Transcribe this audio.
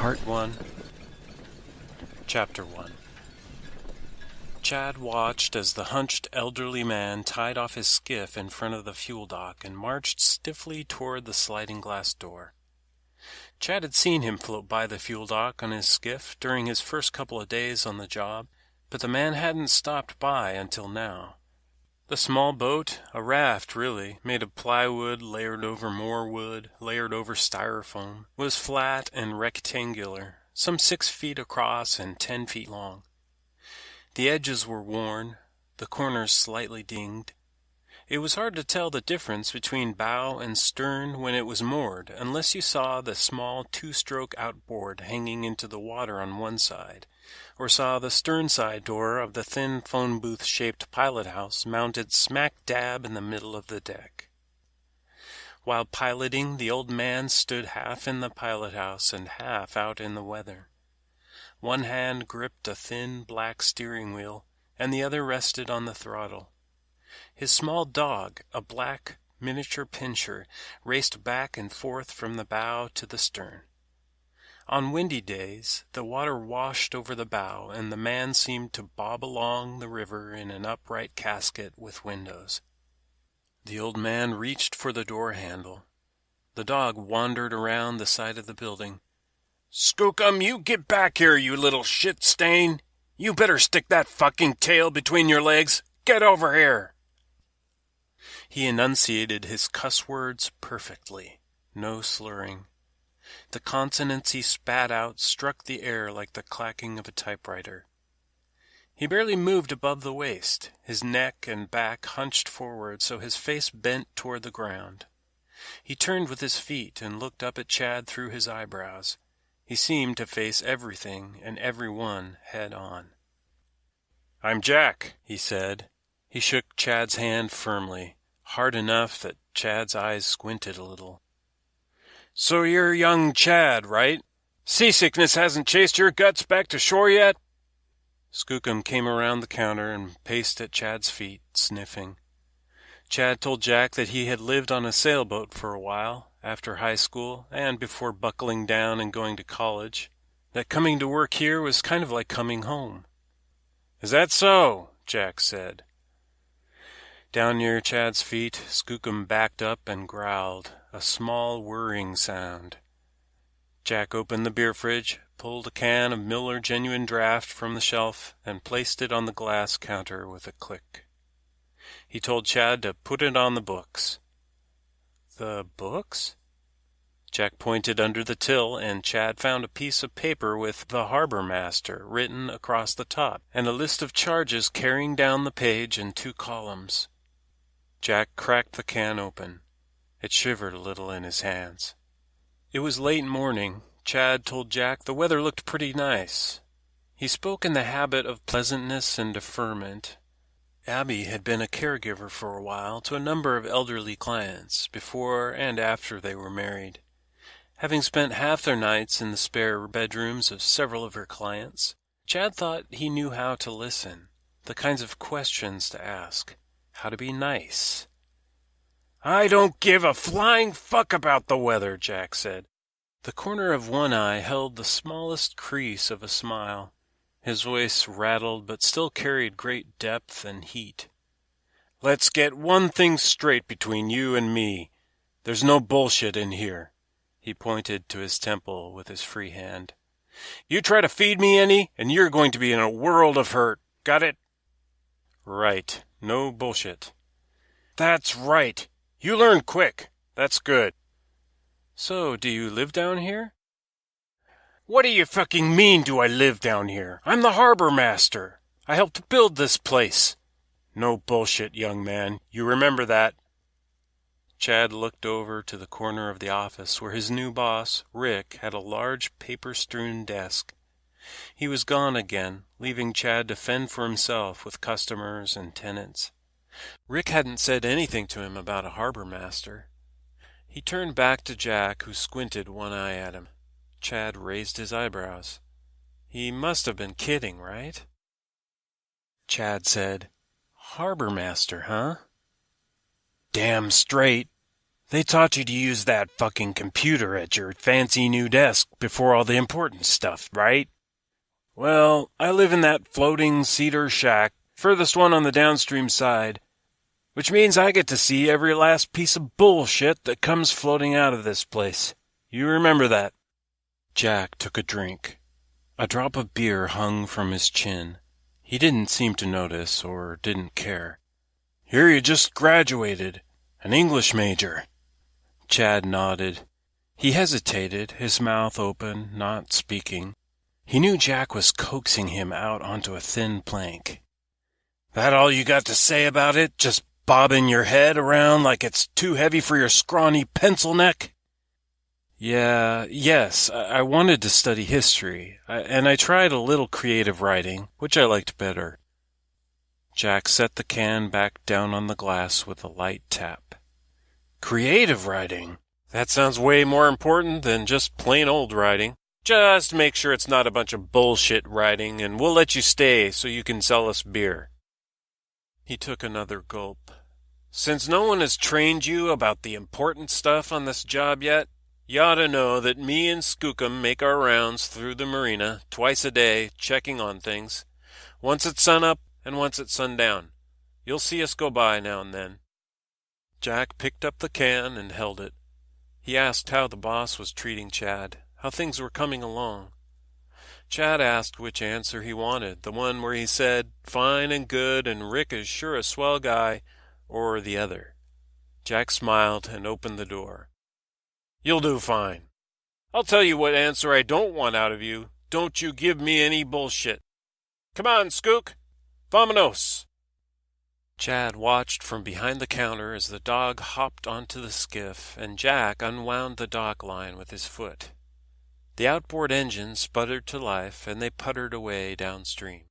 Part 1, Chapter 1. Chad watched as the hunched elderly man tied off his skiff in front of the fuel dock and marched stiffly toward the sliding glass door. Chad had seen him float by the fuel dock on his skiff during his first couple of days on the job, but the man hadn't stopped by until now. The small boat, a raft really, made of plywood layered over more wood, layered over styrofoam, was flat and rectangular, some 6 feet across and 10 feet long. The edges were worn, the corners slightly dinged. It was hard to tell the difference between bow and stern when it was moored, unless you saw the small 2-stroke outboard hanging into the water on one side, or saw the stern side door of the thin phone booth-shaped pilot house mounted smack dab in the middle of the deck. While piloting, the old man stood half in the pilot house and half out in the weather. One hand gripped a thin black steering wheel, and the other rested on the throttle. His small dog, a black miniature pinscher, raced back and forth from the bow to the stern. On windy days, the water washed over the bow, and the man seemed to bob along the river in an upright casket with windows. The old man reached for the door handle. The dog wandered around the side of the building. "Skookum, you get back here, you little shit stain! You better stick that fucking tail between your legs! Get over here!" He enunciated his cuss words perfectly, no slurring. The consonants he spat out struck the air like the clacking of a typewriter. He barely moved above the waist, his neck and back hunched forward so his face bent toward the ground. He turned with his feet and looked up at Chad through his eyebrows. He seemed to face everything and everyone head on. "I'm Jack," he said. He shook Chad's hand firmly, hard enough that Chad's eyes squinted a little. "So you're young Chad, right? Seasickness hasn't chased your guts back to shore yet?" Skookum came around the counter and paced at Chad's feet, sniffing. Chad told Jack that he had lived on a sailboat for a while, after high school, and before buckling down and going to college, that coming to work here was kind of like coming home. "Is that so?" Jack said. Down near Chad's feet, Skookum backed up and growled, a small whirring sound. Jack opened the beer fridge, pulled a can of Miller Genuine Draft from the shelf, and placed it on the glass counter with a click. He told Chad to put it on the books. "The books?" Jack pointed under the till, and Chad found a piece of paper with "The Harbor Master" written across the top, and a list of charges carrying down the page in 2 columns. Jack cracked the can open. It shivered a little in his hands. It was late morning. Chad told Jack the weather looked pretty nice. He spoke in the habit of pleasantness and deferment. Abby had been a caregiver for a while to a number of elderly clients, before and after they were married. Having spent half their nights in the spare bedrooms of several of her clients, Chad thought he knew how to listen, the kinds of questions to ask, how to be nice. "I don't give a flying fuck about the weather," Jack said. The corner of one eye held the smallest crease of a smile. His voice rattled but still carried great depth and heat. "Let's get one thing straight between you and me. There's no bullshit in here." He pointed to his temple with his free hand. "You try to feed me any, and you're going to be in a world of hurt. Got it?" "Right. No bullshit." "That's right. You learn quick. That's good." "So, do you live down here?" "What do you fucking mean, do I live down here? I'm the harbor master. I helped build this place." "No bullshit, young man. You remember that." Chad looked over to the corner of the office where his new boss, Rick, had a large paper-strewn desk. He was gone again, leaving Chad to fend for himself with customers and tenants. Rick hadn't said anything to him about a harbor master. He turned back to Jack, who squinted one eye at him. Chad raised his eyebrows. He must have been kidding, right? Chad said, "Harbor master, huh?" "Damn straight. They taught you to use that fucking computer at your fancy new desk before all the important stuff, right? Well, I live in that floating cedar shack, furthest one on the downstream side, which means I get to see every last piece of bullshit that comes floating out of this place. You remember that? Jack took a drink. A drop of beer hung from his chin. He didn't seem to notice, or didn't care. Hear you just graduated. An English major. Chad nodded. He hesitated, his mouth open, not speaking. He knew Jack was coaxing him out onto a thin plank. That all you got to say about it? Just bobbing your head around like it's too heavy for your scrawny pencil neck? Yes, I wanted to study history, and I tried a little creative writing, which I liked better. Jack set the can back down on the glass with a light tap. Creative writing? That sounds way more important than just plain old writing. Just make sure it's not a bunch of bullshit writing, and we'll let you stay so you can sell us beer. He took another gulp. Since no one has trained you about the important stuff on this job yet, you ought to know that me and Skookum make our rounds through the marina twice a day, checking on things. Once at sunup and once at sundown. You'll see us go by now and then. Jack picked up the can and held it. He asked how the boss was treating Chad, how things were coming along. Chad asked which answer he wanted, the one where he said, fine and good and Rick is sure a swell guy, or the other. Jack smiled and opened the door. You'll do fine. I'll tell you what answer I don't want out of you. Don't you give me any bullshit. Come on, Skook. Vamonos. Chad watched from behind the counter as the dog hopped onto the skiff and Jack unwound the dock line with his foot. The outboard engine sputtered to life and they puttered away downstream.